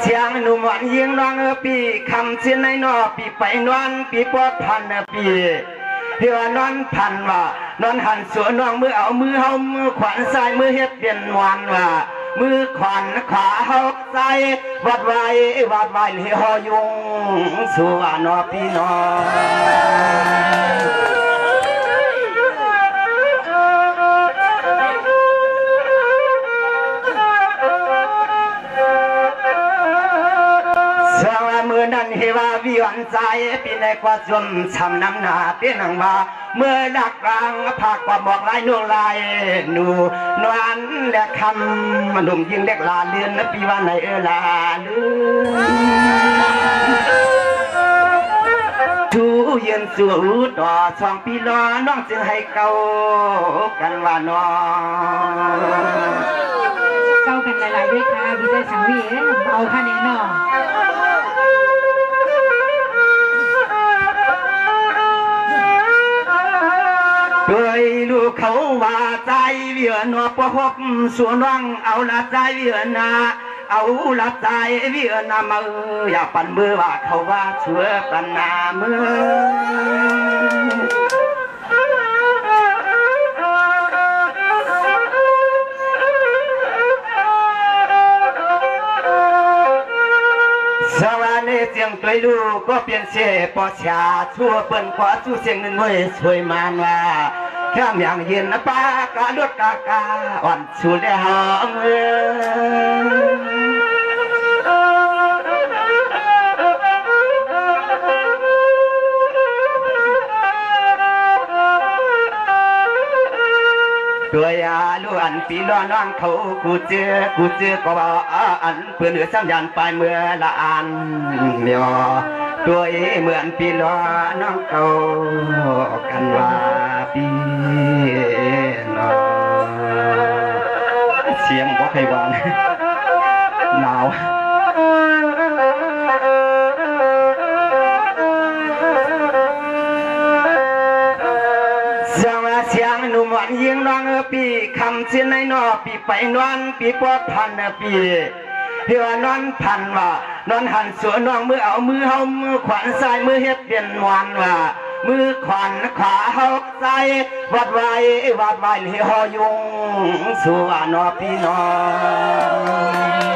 เสียงหนุ่มหวานยิงน้องปีคำเสียนในนอปีไปนอนปีปอดพันปีเดี๋ยวนอนพันว่านอนหันสวนน้องมือเอามือเฮามือขวานซ้ายมือเฮ็ดเปลี่ยนมวนว่ามือขวานขวาเฮาใส่วัดไว้เฮหอยุงสู่นอพี่น้องมือนั้นเฮวาวิวันใจปีในกว่าจมช้ำน้ำหนาเปี้ยนหังมาเมื่อดักรังผากกว่าบอกลายนูลายหนูนวลและคำมันดุมยิงเด็กลาเลือนปีวันไหนลาลืทูเย็นสู่ต่อช่องปีล้อน้องจึงให้เก่ากันว่าน้องเก่ากันหลายๆด้วยค่ะพี่ใจสังวีเอาคะแนนน้องด้วยลูกเขาว่าใจเวียนอปะฮบส่วนน้องเอาละใจเวียนาเอาละใจเวียนามืออย่าปั่นมือว่าเขาว่าเชื่อปันนามือสวรรค์เสียงตัวลูกก็เปลี่ยนเสียปอชาชั่วเปิ้นกว่าสู้เสียงเงินไว้ช่วยมันว่าแค่อย่างเย็นนะป้ากาลดกากาอ่อนสู้ได้หองตัวยาลูอันปีล้อน้องเขากูเจอก็ว่าอันเพื่อนเหนือสัญญาณไปเมื่อละอันเมียวตัวเหมือนปีล้อน้องเขากันว่าปีน้อเสียงบ่ใครวางหนาวเสียงหนุ่มหวานยิงน้องปีคำเสียนในนอปีไปนอนปีปอดพันปีเดี๋ยวนอนพันว่านอนหันสวนน้องมือเอามือเฮามือขวานซ้ายมือเฮ็ดเปลี่ยนมวนว่ามือขวานขวาเฮาใส่วัดไว้เฮหอยุงสู่นอพี่น้อง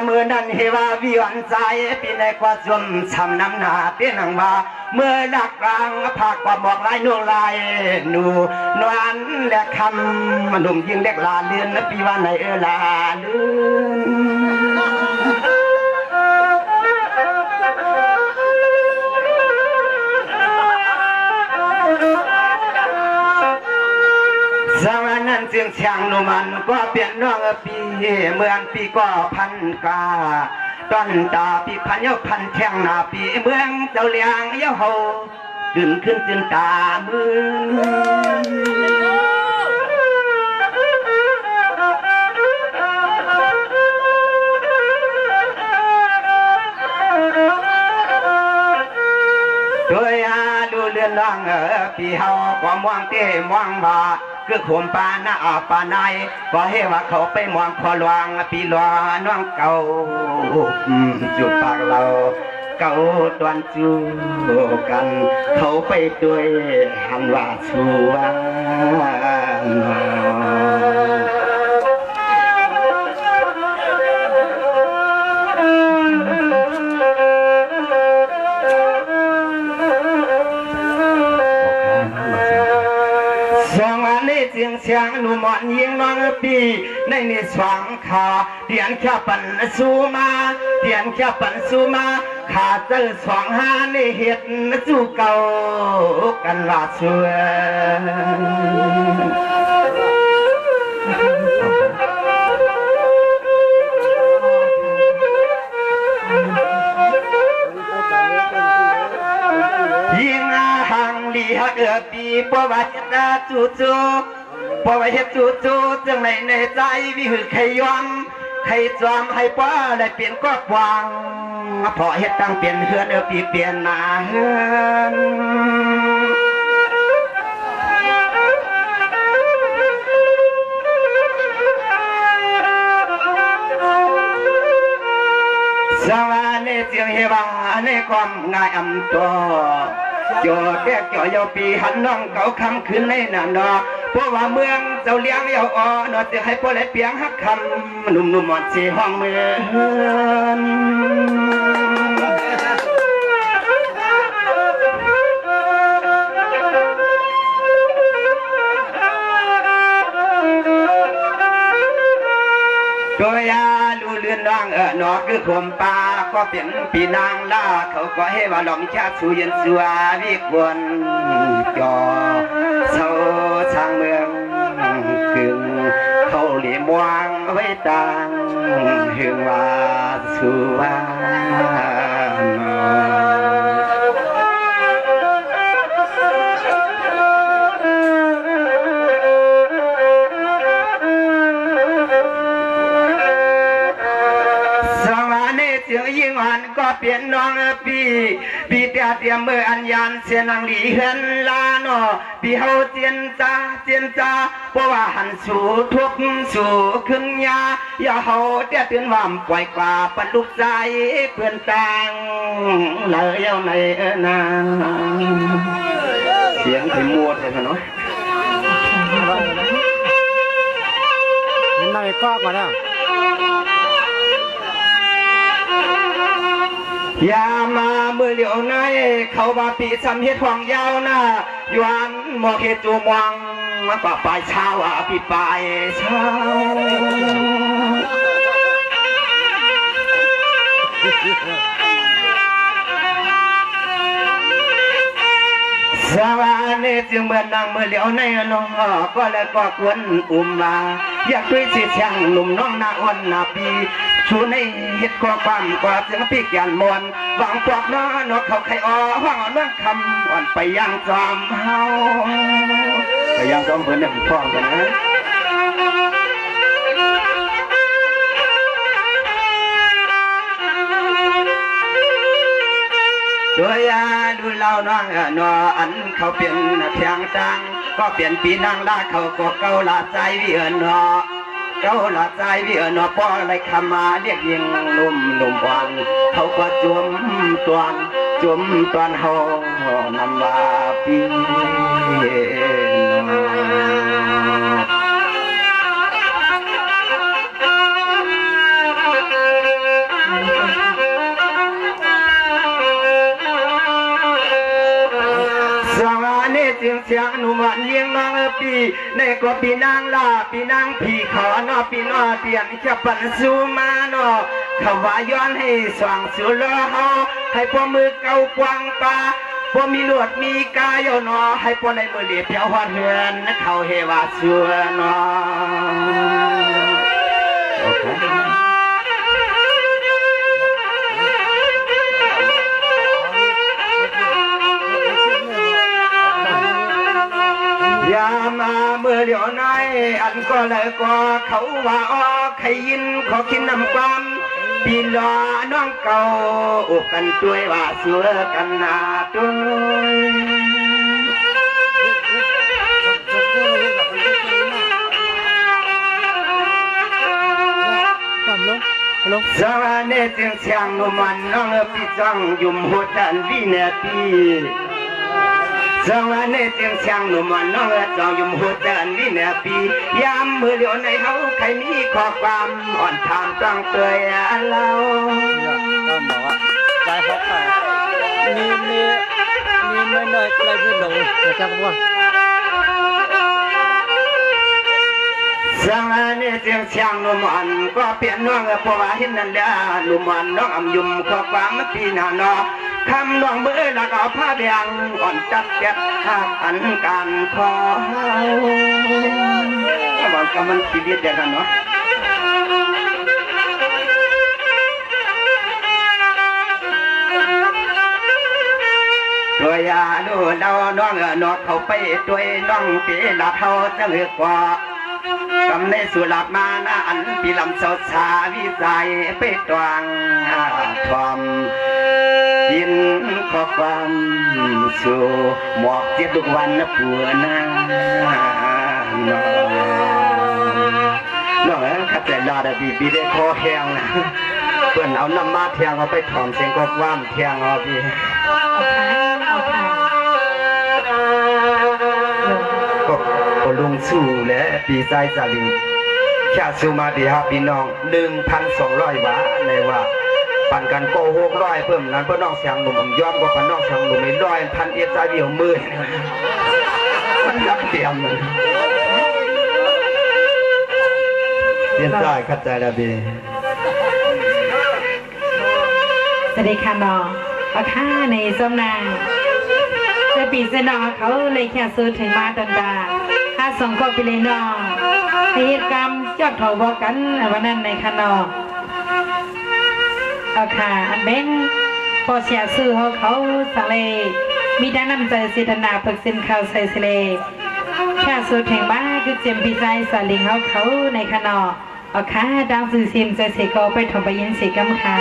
มือนั้นเฮวาวิวันใจปีในกว่าจมช้ำน้ำหนาเปี้ยนหังมาเมื่อดักรังผากกว่าบอกลายนูลายหนูนวลและคำมันดุมยิงเด็กลาเลือนปีวันไหนลาลืสมัยนั้นเสียงช่างนุมันก็เปลี่ยนน้องปีเมืองปีก็พันกาต้นตาปีพันเย้าพันแท่งหน้าปีเมืองเจ้าเลี้ยงเย้าเฮาดึงขึ้นจนตามือตัวยาดูเรือนร่างปีเฮาก็มองเต้มองบาคือขมปาหน้าปาในก็ให้ว่าเขาไปมองพอหลวงปีหลวงน้องเก่าจุปากเราเก่าตวนจูกันเขาไปด้วยหันว่าชัวเสียงเสียงหนุ่มหวานยิงน้องปีในนิสวังขาเตียนแค่ปันสูมาเตียนแค่ปันสูมาขาเจอสองหาในเหตุจู่เก่ากันว่าชัวยิงห่างลีฮักปีปวัติตาจู่พอไปเห็นจู่จังในใจวิหือใครยอมใครจอมให้ป้าได้เปลี่ยนก็กวาง พอเฮ็ดตั้งเปลี่ยนเฮือนปีเปลี่ยนมาเฮือนสวรรค์เจียงเฮบังในความง่ายอำตัวโยแก่เกี่ยวเยาปีหันน้องเก่าคำขึ้นในน่ะเนาะเพราะว่าเมืองเจ้าเลี้ยงเยาอ่อนจะให้พ่อและเปียงฮักคำหนุ่มหมอนสีห้องเมืองตัวยาลูเลือนน้องนอคือขมปลาก็เป็นปีนางล่าเขาก็ให้ว่าหลอมชาสูเย็นสัววิกวนจอเศร้าทางเมืองกึ่งเขาเหลี่ยมวางไว้ต่างหึงว่าสัวยิ่งอ่อนก็เปลี่ยนน้องปีเตียมเมื่ออัญญาณเสียนังหลีเฮือนลาโนปีเฮาเจียนจ้าเพราะว่าหันสู่ทุกสู่ขึ้นอย่าเฮาเตี้ยตื่นว่ามปล่อยกว่าปันลูกใจเพื่อนต่างเลยเอาในนางเสียงถึงมัวเลยเนาะนั่งในก้อก่อนนะยามาเมื่อเหลียวในเขาบาปีสำเฮ็ดห่วงยาวนะยวนหมอกเฮจูมวังป่าปลายเช้าปีปลายเช้าสวรรค์จึงเมื่อนางเมื่อเหลียวในน้องก็เลยก็กวนมาอยากด้วยสิเสียงหนุ่มน้องนาอ่อนนาปีชูในเฮ็ดข้อความกว่าเสียงปีกยันมวนหวังพวกน้อนกเขาไข่อ้อห้องน้องคำอ่อนไปยังจอมเฮาไปยังจอมเพิ่นเนี่ยพ่อกันนะตัวยาดูเล่าน้องนออันเขาเปลี่ยนเพียงจังก็เปลี่ยนปีนางลาเขาก็เก่าลาใจวิเอิญนอเก่าลาใจวิเอิญนอป้ออะไรคำมาเรียกยิงนุ่มบอลเขาก็จุ่มตอนเฮานำมาปีจึงเสียงหนุ่มเลี้ยงน้องปีในก็ปีนางลาปีนางผีขอนอปีนอเตียนจะปันสูมานอเขาว่าย้อนให้สว่างสุรเฮาให้พวมือเก่ากวางปลาพวมีลวดมีกายนอให้พวในมือเลียเพียวหัวเฮือนเขาเฮว่าสัวนอยามาเมื่อเหลียวในอันก็เลยก็เขาว่าอ้อใครยินขอคิดนำความปีลอน้องเก่าอกกันด้วยว่าเสือกันนาด้วยสวรรค์จึงเสียงนุ่มันน้องพี่จังยุ่มหัวใจวินาทีสวรรค์จึงเสียงหนุ่มน้องจองยุ่มหัวใจวินาทียามมือเหลียวในเฮาใครมีข้อความอ่อนทางต้องเตยเราก็บอกว่าใจฮอกค่ะนี่ไม่น้อยอะไรไม่หลงนะครับว่าสวรรค์จึงเสียงหนุ่มก็เปลี่ยนน้องเพราะว่าเห็นนั่นแหละหนุ่มน้องยุ่มข้อความปีหน้าเนาะคำน้องเมื่อละก็ผ้าแดงอ่อนจัดเจ็ดหักอันการขอบอกกับมันชีวิตเดียวกันเนาะตัวยาดูเราน้องนอกเขาไปตัวน้องปีละเท่าจะเหลือกว่า กำในสุรับมานะอันปีลำเสาสาวิสัยไปตวงความยินขอความสู่หมอกเจ็บทุกวันนะผัวนะน้องขับแต่ลาดบีได้คอแห้งนะเพื่อนเอาน้ำมาเทียงเอาไปถอมเสียงก็ว่ามเทียงเอาพี่ก็ลุงสู้และปีไซสลิงแค่สู้มาดีครับพี่น้อง 1,200 บาทในว่าปั่นกันโกหกร้อยเพิ่มนั้นเพื่อน้องเสียงหนุ่มย้อนกว่าน้องเสียงหนุ่มไม่ร้อยพันเอฟใจเดียวมือมันยับเตียมมันเรียนได้เข้าใจแล้วพี่สวัสดีค่ะน้องเอาค่าในส้มนางจะปีเสนอเขาเลยแค่ซื้อถึงมาตอนดาถ้าส่งก็ไปเลยน้องเหตุกรรมยอดถอบอกกันวันนั้นในค่ะน้องเอาค่ะอันเบ้งพอเสียซื้อเขาสังเลมีด้านน้ำใจสิทนาฝึกสินข่าวใส่เสลแค่ซื้อถึงมาคือเจมปีใจสลิงเขาในค่ะน้องเอาค่ะดังสื่อซิมใจเสกไปถมไปยินเสียกำค่ะ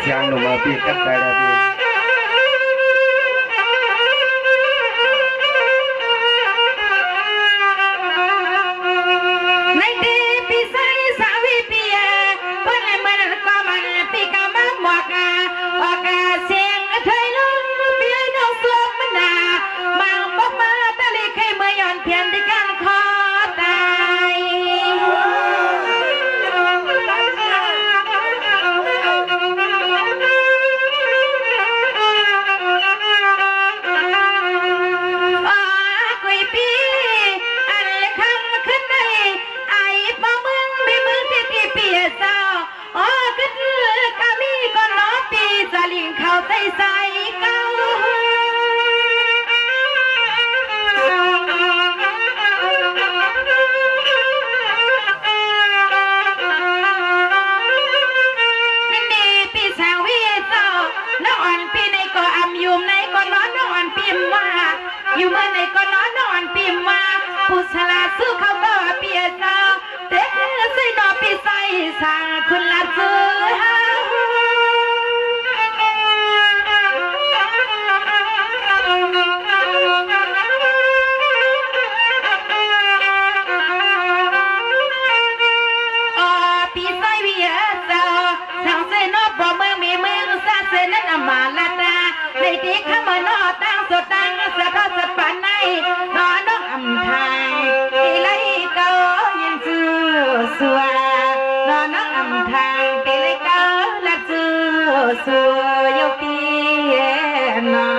เสียงหนุ่มมาปีกันใจแล้วพี่ในตีปีไซสาวิปีวันละมันก็มันปีกามาหมวกออกเสียงเคยลงปีน้องสวมมันนามังบอกมาตะลิเคยเมื่อย้อนเพียนที่กันคอตายใส่ใส่เก้านี่ปีสาวีเจ้าน้องอ่อนปีในก็อำอยู่ในก็น้อนน้องอ่อนปีมว่าอยู่เมื่อในก็น้อนน้องอ่อนปีมว่าผู้ชลาสู้เขาก็เปียเจ้าเด็กใส่นอปีใส่สางคุณละซื้อมาลาตาในที่ข้ามานอตั้งสดตั้งสะก็สะปันในนอน้องอำไทยที่ไรก็ยินจื้อสัวนอน้องอำไทยที่ไรก็ละจื้อสัวยกปีนอ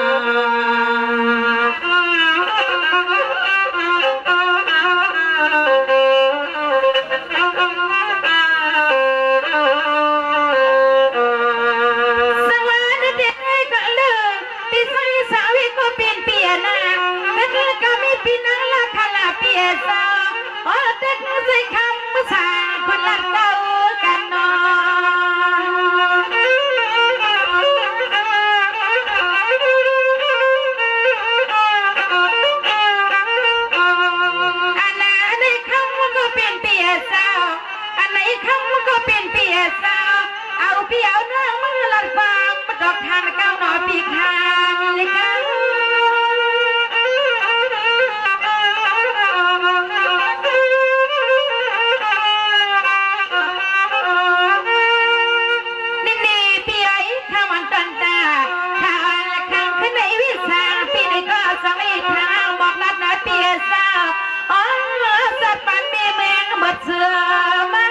เอาเปียวเนื้อมือลัดฟางมาดอกทานเก้าหน่อปีกหางเลยค่ะนี่ปีไอ้ข้ามันตันตาข้าละข้างขึ้นในวิสาปีนี้ก็สามีทางบอกนัดนะเปียสาวอ๋อสัตว์ปันมีแมงหมดเสือมา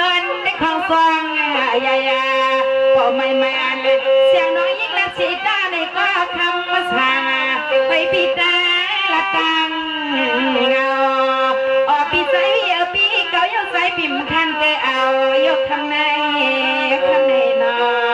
นอนในของฟองยายาพอไม่อันเสียงน้อยยิ่งและเสี คำมาสาไปปีตาละตังเงาออกปีใจเอาปีเก่ายกใส่ปิ่มคันเกเอายกคำในนอ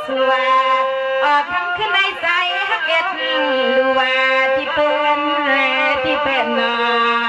สัวออกคำขึ้นในใจฮักเอ็ดดูว่าที่เป็นนอ